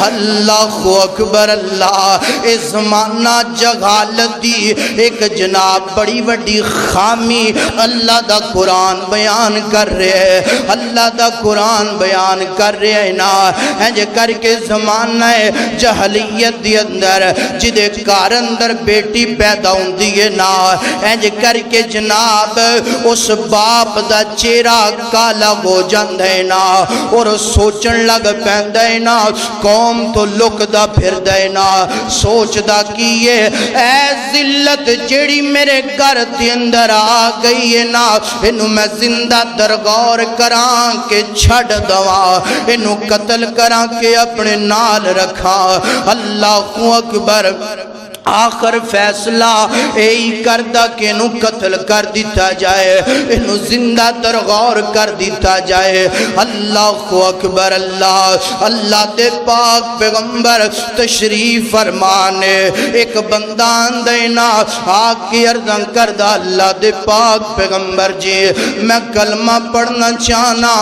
اللہ اکبر اللہ. اے زمانہ جہالت دی ایک جناب بڑی وڈی خامی اللہ دا قرآن بیان کر رہے ہیں. اللہ دا قرآن بیان کر رہے ہیں نا. انج کر کے زمانہ جہلیت دی اندر جدے کار اندر بیٹی پیدا ہوندی ہے نا, انج کر کے جناب اس باپ دا چہرہ کالا ہو جاندا ہے نا, اور سوچن لگ پیندا ہے نا, قوم تو لکدا پھردا ہے نا, سوچدا کی ہے اے ذلت جیڑی میرے گھر دے اندر آ گئی ہے نا, اینو میں زندہ درگور کراں کہ چھڑ دواں, اینو قتل کراں کہ اپنے نال رکھاں. اللہ اکبر. آخر فیصلہ ایہی کردہ کہ انہوں قتل کر دیتا جائے, انہوں زندہ درغور کر دیتا جائے. اللہ اکبر اللہ. اللہ دے پاک پیغمبر تشریف فرمانے ایک بندان دینا آکی ارزاں کردہ. اللہ دے پاک پیغمبر جی میں کلمہ پڑھنا چاہنا,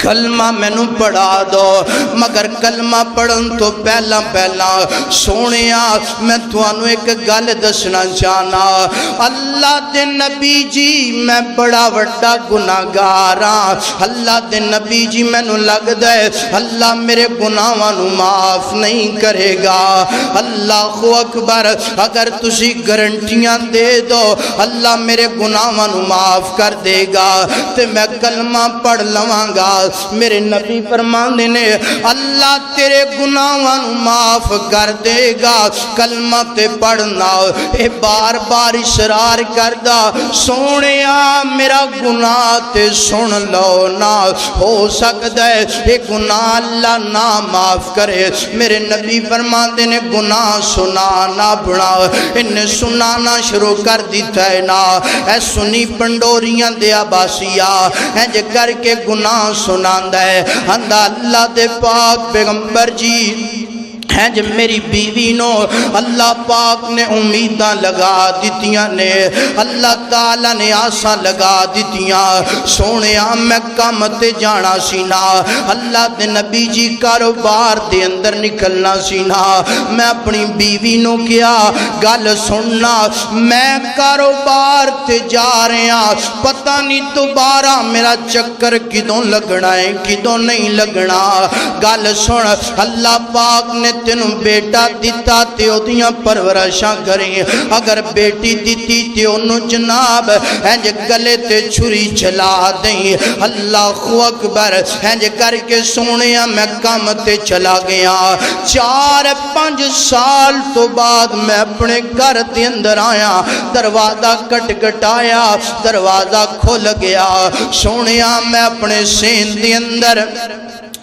کلمہ میں نو پڑھا دو, مگر کلمہ پڑھن تو پہلا سونیا میں توانو ایک گل دسنا چاہنا. اللہ دے نبی جی میں بڑا وڈا گناہگاراں. اللہ دے نبی جی میں نو لگ دے اللہ میرے گناہاں نو معاف نہیں کرے گا. اللہ اکبر. اگر تسی گارنٹیاں دے دو اللہ میرے گناہاں نو معاف کر دے گا تے میں کلمہ پڑھ لواں گا. میرے نبی فرماندے نے اللہ تیرے گناہاں نو معاف کر دے گا, کلمہ تے پڑھنا. اے بار بار اصرار کردہ سونیا میرا گناہ تے سن لو نا, ہو سکتا ہے اے گناہ اللہ نہ معاف کرے. میرے نبی فرماندے نے گناہ سنانا بنا, انہیں سنانا شروع کر دیتا ہے نا. اے سنی پنڈوریاں دیا باسیا انج کر کے گناہ سناندہ ہے. اندہ اللہ دے پاک پیغمبر جی ہیں جب میری بیوی نو اللہ پاک نے امیداں لگا دیتیاں نے, اللہ تعالیٰ نے آساں لگا دیتیاں. سونیا میں کامتے جانا سینا, اللہ دے نبی جی کاروبار دے اندر نکلنا سینا. میں اپنی بیوی نو کیا گل سننا, میں کاروبار تے جا رہے ہیں, پتہ نہیں دوبارہ میرا چکر کدوں لگنا ہے کدوں نہیں لگنا. گل سن, اللہ پاک نے تینوں بیٹا دیتا تے اودیاں پرورشاں کریں, اگر بیٹی دیتی تے انہوں جناب انج گلے تے چھری چلا دیں. اللہ اکبر. انج کر کے سونیا میں کام تے چلا گیا. 4-5 سال تو بعد میں اپنے گھر دے اندر آیا, دروازہ کٹایا, دروازہ کھل گیا. سونیا میں اپنے سین دے اندر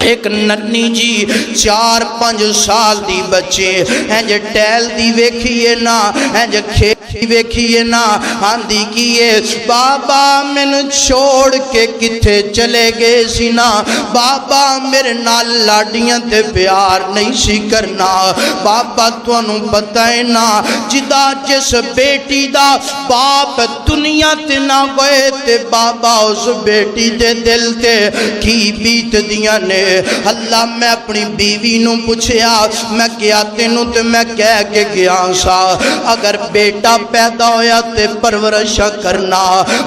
ایک ننی جی 4-5 سال دی بچے انج ٹیل دی ویکھیے نا, انج کھیتی ویکھیے نا, آندی کیے بابا میں چھوڑ کے کتھے چلے گئے سی نا, بابا میرے نال لاڈیاں تے پیار نہیں سی کرنا. بابا تانوں پتہ ہے نا جدا جس بیٹی دا باپ دنیا تے نہ گئے تے بابا اس بیٹی دے دل تے کی بیت دیاں نے. اللہ میں اپنی بیوی نو پوچھیا میں کیا تینوں تے میں کہہ کے گیا سا, اگر بیٹا پیدا ہویا تے پرورشہ کرنا,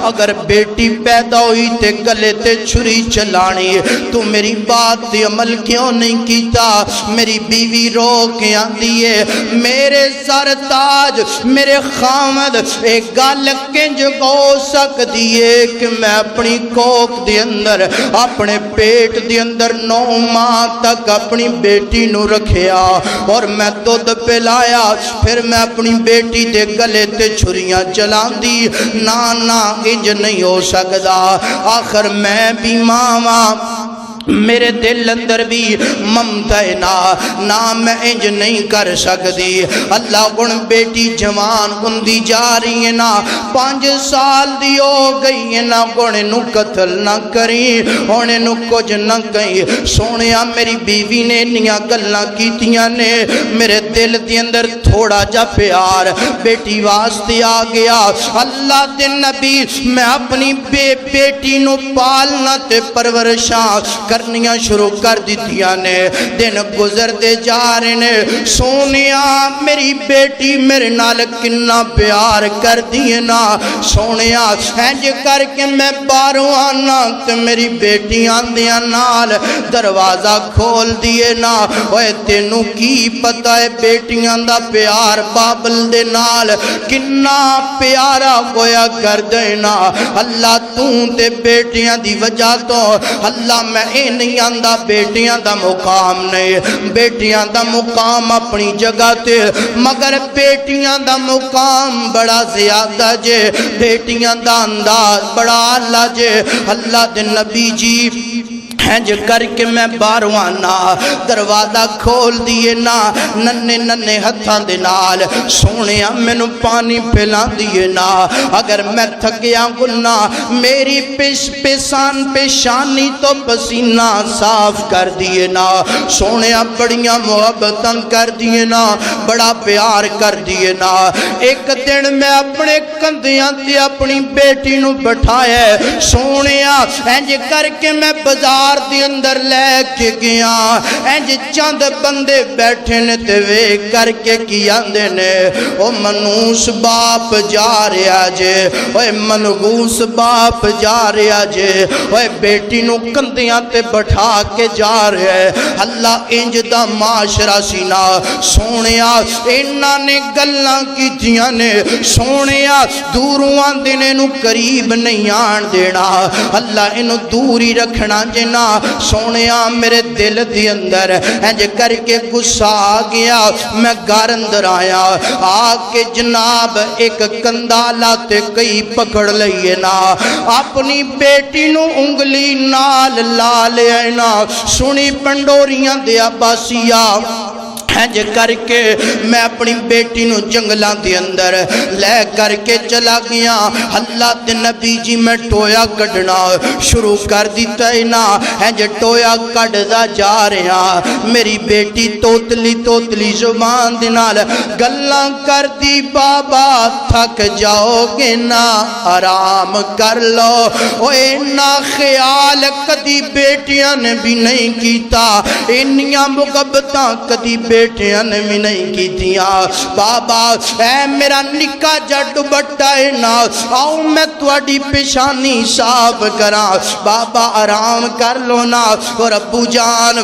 اگر بیٹی پیدا ہوئی تے گلے تے چھری چلانی. تو میری بات تے عمل کیوں نہیں کیتا؟ میری بیوی رو کے آندی ہے میرے سر تاج میرے خامد ایک گل کنج ہو سکتی ہے کہ میں اپنی کوک دے اندر اپنے پیٹ دے اندر 9 ماہ تک اپنی بیٹی نو رکھیا اور میں دودھ پلایا, پھر میں اپنی بیٹی دے گلے تے چھریاں چلان دی. نا انج نہیں ہو سکدا. آخر میں بھی ماں میرے دل اندر بھی ممتا ہے نا میں انج نہیں کر سکتی. اللہ گن بیٹی جوان گندی جا رہی ہے نا, 5 سال دی ہو گئی ہے نا, گنے نو قتل نہ کری ہونے نو کچھ نہ کہیں. سونیا میری بیوی نے نیا گلنا کیتیاں نے, میرے دل دی اندر تھوڑا جا پیار بیٹی واسطے آ گیا. اللہ دے نبی میں اپنی بیٹی نو پالنا تے پرورشاں کرنیاں شروع کر دیتیاں نے دن گزر دے جا رہے نے سونیا میری بیٹی میرے نال کنا پیار کر دیے نا سونیا ہنج کر کے میں باہروں آنا کہ میری بیٹی آندیاں نال دروازہ کھول دیے نا اوے تینوں کی پتہ ہے بیٹیاں دا پیار بابل دے نال کنا پیارا ہویا کر دینا اللہ تے بیٹیاں دی وجہ تو اللہ میں اے نہیں آندہ بیٹیاں دا مقام نہیں بیٹیاں دا مقام اپنی جگہ تے مگر بیٹیاں دا مقام بڑا زیادہ جے بیٹیاں دا انداز بڑا اللہ جے اللہ دے نبی جی ہنج کر کے میں باہروں آنا دروازہ کھول دیے نا ننے ننے ہتھاں دے نال سونیا مینوں پانی پلا دیے نا اگر میں تھکیا گنا میری پیشانی تو پسینہ صاف کر دیے نا سونیا بڑیاں محبتاں کر دیے نا بڑا پیار کر دیے نا ایک دن میں اپنے کندیاں تے اپنی بیٹی نو بٹھایا سونیا ہنج کر کے میں بازار دی اندر لے کے گیا انج چند بندے بیٹھے نے تے وے کر کے کیا دے نے او منوس باپ جا رہا جے اوے منغوس باپ جا رہا جے اوے بیٹی نو کندیاں تے بٹھا کے جا رہا ہے اللہ انج دا معاشرہ سینا سونیا انہاں نے گلاں کیتیاں نے سونیا دوروں آندے نو قریب نہیں آن دینا اللہ انو دوری رکھنا جنا سونیا میرے دل دی اندر انج کر کے غصہ آ گیا میں گھر اندر آیا آکے جناب ایک کندالا تے کئی پکڑ لئیے نا اپنی بیٹی نو انگلی نال لا لے نا سنی پنڈوریاں دیا باسیا ہنج کر کے میں اپنی بیٹی نو جنگلاں دے اندر لے کر کے چلا گیا اللہ تے نبی جی میں ٹویا کڈنا شروع کر دیتا ہے نا ہنج ٹویا کڈدا جا رہا میری بیٹی توتلی زبان دے نال گلاں کر دی بابا تھک جاؤ گے نا آرام کر لو اوے نا خیال کدی بیٹیاں نے بھی نہیں کیتا انیاں مقبتاں کدی بیٹیاں نے بھی نہیں کی دیا بابا اے میرا نکا جٹ بٹا ہے نا آؤ میں تواڈی پیشانی صاف کراں بابا آرام کر لو نا اور ابو جان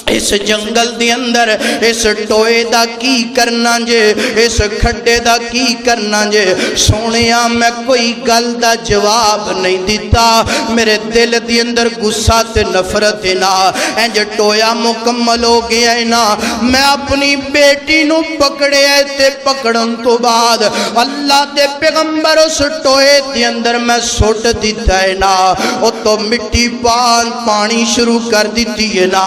اس جنگل دی اندر اس ٹوئے دا کی کرنا جے اس کھڈے دا کی کرنا جے سونیا میں کوئی گل دا جواب نہیں دیتا میرے دل دی اندر غصہ تے نفرت نا انج ٹویا مکمل ہو گیا ہے نا میں اپنی بیٹی نو پکڑے تے پکڑن تو بعد اللہ دے پیغمبر اس ٹوئے دی اندر میں سوٹ دیتا ہے نا او تو مٹی پانی شروع کر دیتی ہے نا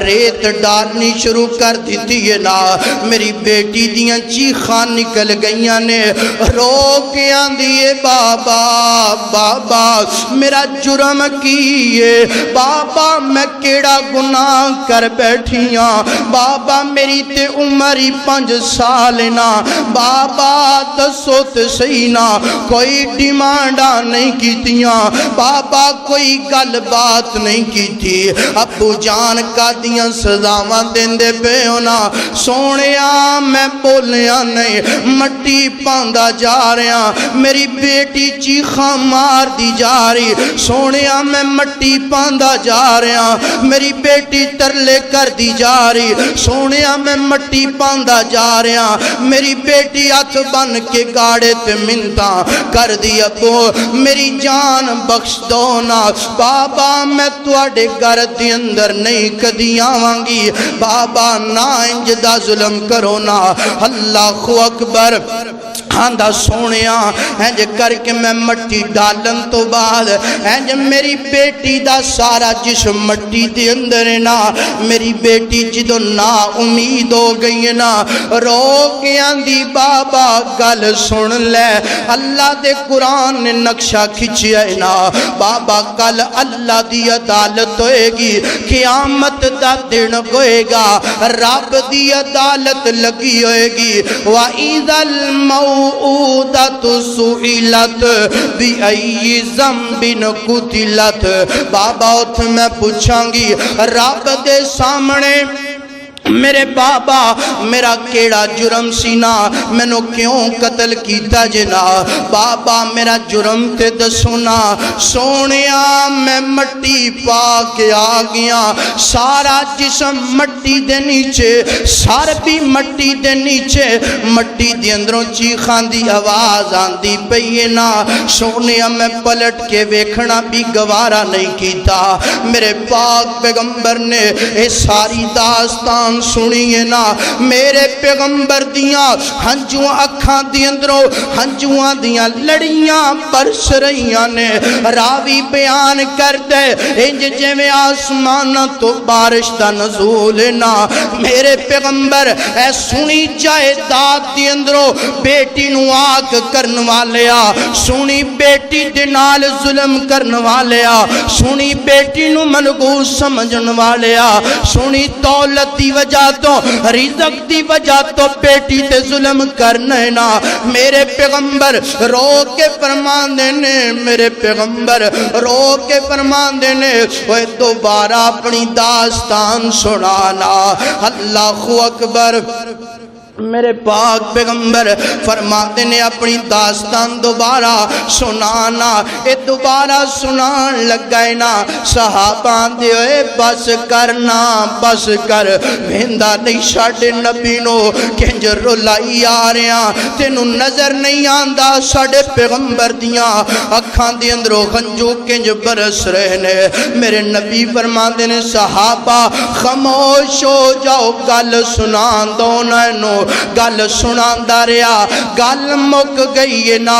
ریت ڈالنی شروع کر دیتی ہے نا میری بیٹی دیاں چیخاں نکل گئیاں نے رو کے آندیے بابا بابا میرا جرم کیے بابا میں کیڑا گناہ کر بیٹھیاں بابا میری تے عمری 5 سال نا بابا دسو تے صحیح نا کوئی ڈیمانڈا نہیں کیتیاں بابا کوئی گل بات نہیں کی تھی ابو جان کا دیاں سزاواں دیندے پے ہونا سونیا میں بولیا نہیں مٹی پاندا جا رہا میری بیٹی چیخاں مار دی جا رہی سونیا میں مٹی پاندا جا رہا میری بیٹی ترلے کر دی جا رہی سونیا میں مٹی پاندا جا رہا میری بیٹی ہاتھ بن کے گاڑے تے منتاں کر دی ابو میری جان بخش دو نا بابا میں تواڈے گھر دے اندر نہیں کدی آواں گی بابا نا انج دا ظلم کرو نا اللہ اکبر آندہ سونیا انج کر کے میں مٹی ڈالن تو بعد انج میری بیٹی دا سارا جسم مٹی دے اندر نا میری بیٹی جدو نا امید ہو گئی نا رو کے آندی بابا گل سن لے اللہ دے قرآن نے نقشہ کھچیا ہے نا بابا کل اللہ دی عدالت ہوئے گی قیامت دا دن ہوئے گا رب دی عدالت لگی ہوئے گی وَإِذَا الْمَوْءُودَةُ موعودۃ سئلت بأی ذنب قتلت. بابا اتھ میں پوچھاں گی رب دے سامنے میرے بابا میرا کیڑا جرم سینا مینو کیوں قتل کیتا جنا. بابا میرا جرم تے دسونا. سونیا میں مٹی پا کے آ گیا, سارا جسم مٹی دے نیچے, سر بھی مٹی دے نیچے, مٹی دے اندروں چیخان دی آواز آندی پئی نا. سونیا میں پلٹ کے ویکھنا بھی گوارا نہیں کیتا. میرے پاک پیغمبر نے اے ساری داستان سنیے نا. میرے پیغمبر دیاں ہنجوان اکھاں دی اندروں ہنجوان دیاں لڑیاں برس رہیاں نے. راوی بیان کر دے انج جویں آسمان تو بارش دا نزول نا. میرے پیغمبر اے سنی جائیداد دی اندروں بیٹی نو آگ کرن والیا, سنی بیٹی دے نال ظلم کرن والیا, سنی بیٹی نو منحوس سمجھن والیا, سنی دولت دی وجہ تو رزق دی وجہ تو بیٹی تے ظلم کرنے نا. میرے پیغمبر رو کے فرمان دینے, میرے پیغمبر رو کے فرمان دینے وہ دوبارہ اپنی داستان سنانا. اللہ اکبر. میرے پاک پیغمبر فرماتے نے اپنی داستان دوبارہ سنانا. اے دوبارہ سنان لگ گئے نا. صحابان دے اے بس کرنا بس کر, ویندہ نہیں ساڑے نبی نو کنج رلائی آ رہے ہیں, تینوں نظر نہیں آندہ ساڑے پیغمبر دیاں اکھان دی اندروں غنجو کنج برس رہے نے. میرے نبی فرماتے نے صحابہ خاموش ہو جاؤ, گل سنان دو نینو. گل سنان دا رہا, گل مک گئی نا.